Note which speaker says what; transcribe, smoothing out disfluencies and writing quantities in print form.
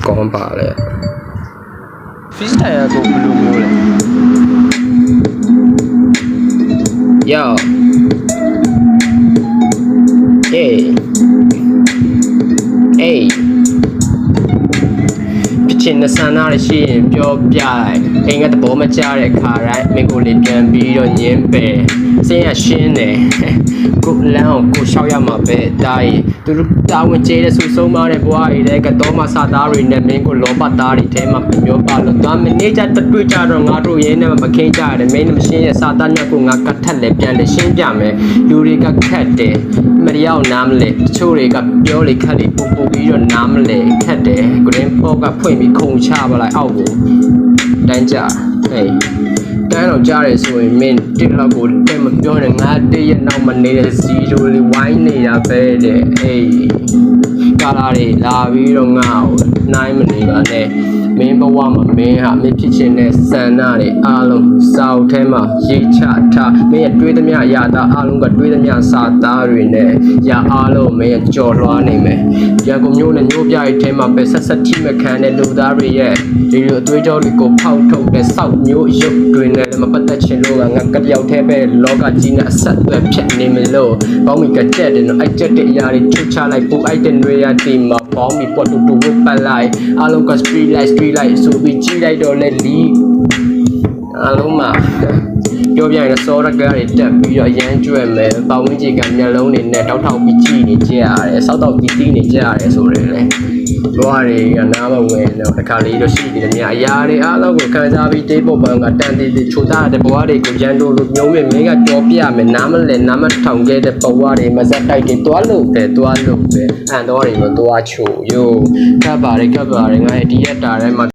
Speaker 1: ကောင်းပါလေ freestyle ကိုဘယ်လိုမျိုးလဲ yo hey hey ဖြစ်ချင်တဲ့ဆန္ဒရရှိရင်ပြောပြလိုက်အိမ်ကတဘောမကြတဲ့ခါတိုင်းမင်းကိုလေးပြန်ပြီးတော့ညင်းပယ်စင်းရရှင်းတယ်ကိုလမ်းအောင်ကိုရှောက်ရမှာပဲတားရင်သူတို့တာဝန်ကျေးတဲ့ဆူဆုံးမတဲ့ဘွားတွေတဲ့ကတော့မှစာသားတွေနဲ့မင်းကိုလောဘသားတွေထဲမှာပြောပါလို့သွားမနေကြတွေ့ကြတော့ငါတို့ရင်းနဲ့မခင်းကြရတယ်မင်းမရှင်းရဲ့စာသားညက်ကိုငါကတ်ထက်လဲပြန်လဲရှင်းပြမယ်လူတွေကခက်တယ်မတရားနားမလဲတချို့တွေကပြောလေခက်လေပူပူပြီးတော့နားမလဲခက်တယ် green pop ကဖွင့်ပြီးခုံချပါလိုက်အောက်ကိုတန်းကြဟေးတန်းတော့ကြားရဲဆိုရင်မင်းတစ်လောက်ကိုတက်မပြောနဲ့ငါတည့်ရဲ့နောက်မနေတဲ့ဇီရိုလေးဝိုင်းနေတာပဲတဲ့အေးကာလာတွေလာပြီးတော့ငါ့ကိုနိုင်မနေပါနဲ့မင်းဘဝမှာမင်းဟာမင်းဖြစ်ချင်တဲ့ဆန္ဒတွေအားလုံးစာအုပ်ထဲမှာရေးချထားမင်းရဲ့တွေးသမျှအရာသားအားလုံးကတွေးသမျှစာသားတွေနဲ့ရာအားလုံးမင်းရဲ့ကြော်လွှားနေမယ်ရန်ကုန်မြို့နဲ့မြို့ပြရဲ့ထဲမှာပဲဆက်ဆက်ထိမခံတဲ့လူသားတွေရဲ့ဒီလိုအသွေးကြောတွေကိုဖောက်ထုတ်တဲ့စောက်မျိုးရုပ်တွေနဲ့မပတ်သက်ချင်လို့ငါကတယောက်တည်းပဲလောကကြီးနဲ့အဆက်အသွယ်ဖြစ်နေမလို့ပေါင်းမိကတက်တယ်နော်အဲ့ချက်တဲ့အရာတွေထုတ်ချလိုက်ပို့အိုက်တဲ့တွေရတီမှာပေါင်းမိပေါ်တူတူဝတ်ပတ်လိုက်အားလုံးက street light ဆိုပြီးကြည့်လိုက်တော့လေလီအားလုံးမှာပြောပြရင်စောရကားတွေတက်ပြီးတော့ရမ်းကျွဲ့မယ်ပေါင်းဝင်းကြီးကမျက်လုံးတွေနဲ့တောက်ထောက်ပြီးကြည့်နေကြရတယ်စောက်တော့ပြီးတီးနေကြရတယ်ဆိုရဲလေဘွားတွေကနားမဝင်တော့တစ်ခါလေးတော့ရှိတယ်များအရာတွေအားလုံးကိုခံစားပြီးတေးပုတ်ပန်းကတန်တေးတေးချိုသားတဲ့ဘွားတွေကိုရန်တို့လိုမျိုးပဲမင်းကကြောပြမယ်နားမလဲနားမထောင်ခဲ့တဲ့ဘွားတွေမစက်တိုက်တွေတွားလို့ပဲအန်တော်တွေကိုတွားချိုယိုကပ်ပါတယ်ငါရဲ့ဒီရက်တာထဲမှာ